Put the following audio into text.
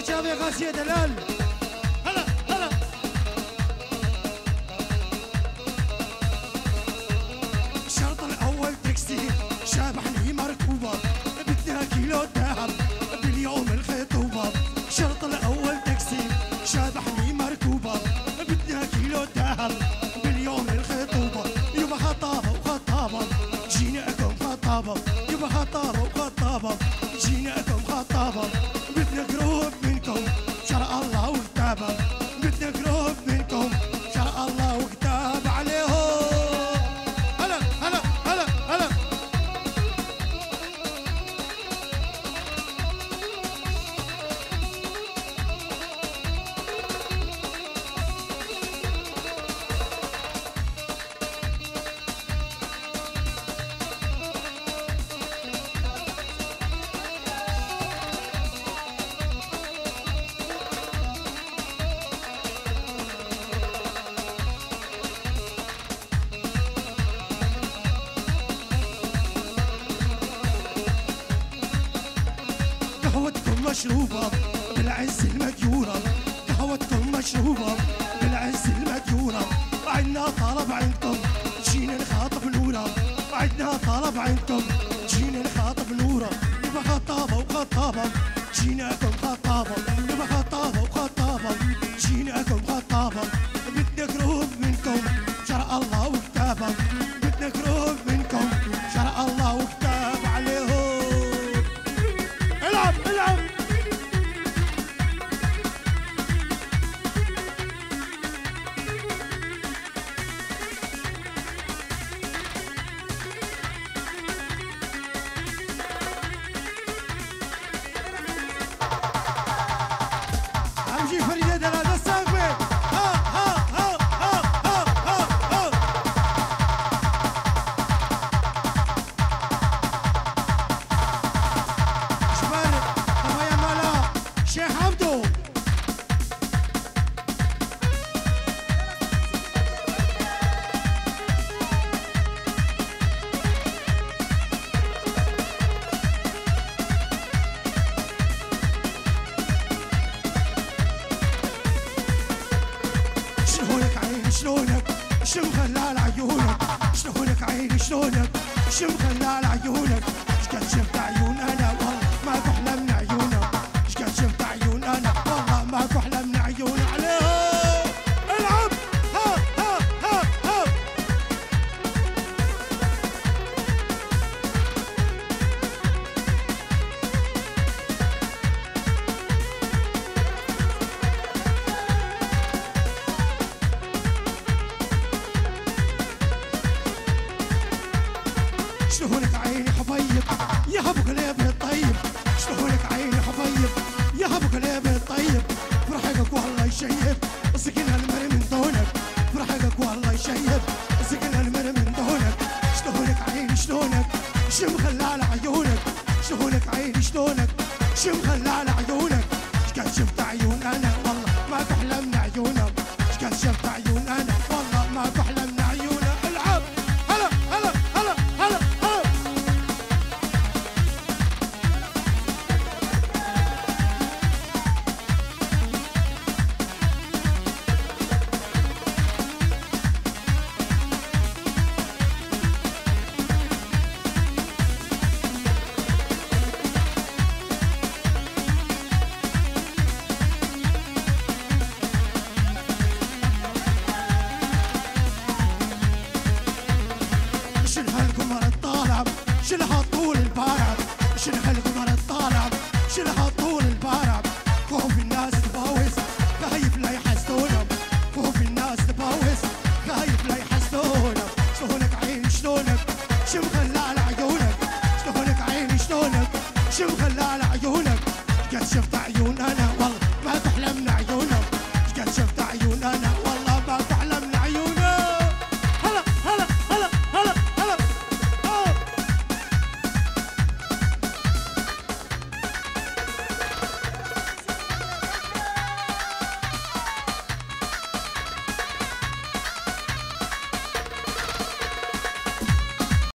جابي غازي دلال. هلا هلا الشرط الاول تكستيل شابحني مركوبه بدها كيلو ذهب باليوم الخطوبه. الشرط الاول تكستيل شابحني مركوبه بدها كيلو ذهب باليوم الخطوبه. يبا خطابه وخطابه جيناكم خطابه. يبا خطابه وخطابه جيناكم خطابه. بدنا قروب منكم شرع الله وكتابه. بدنا قروب منكم شرع الله وكتاب عليهم. هلا هلا هلا هلا قهوتكم مشروبة بالعز المديورة. قهوتكم مشروبة بالعز المديورة. عنا طلب عندكم جينا نخاطب نورة. عندنا طلب عندكم جينا نخاطب نورة. يبا خطابة وخطابة جيناكم خطابة. يبا خطابة وخطابة جيناكم خطابة. بدنا قروب منكم شرع الله وكتابه. بدنا قروب منكم شرع الله وكتاب عليهم. العب العب امشي فريدة دلال الساقبي. ها ها ها ها ها ها ها شباب طبيا مالا شيخ عبدو. شلونك عيني شلونك شو مخلال عيونك. شلونك عيني شلونك شو مخلال عيونك. شقد شفت عيون انا والله ماكو احلى من عيونك. شقد شفت عيون انا والله ماكو احلى من عيون عليهم. العب ها ها ها ها شلونك عيني حبيب يا ابو قلبي الطيب. شلونك عيني حبيب يا ابو قلبي الطيب. فرحك والله يشيب سكن المر من دونك. فرحك والله يشيب سكن المر من دونك. شلونك عيني شلونك شو مخلال عيونك. شلونك عيني شلونك شو مخلال عيونك. شقد شفت عيون انا والله ما احلى من عيونك. شقد شفت عيون انا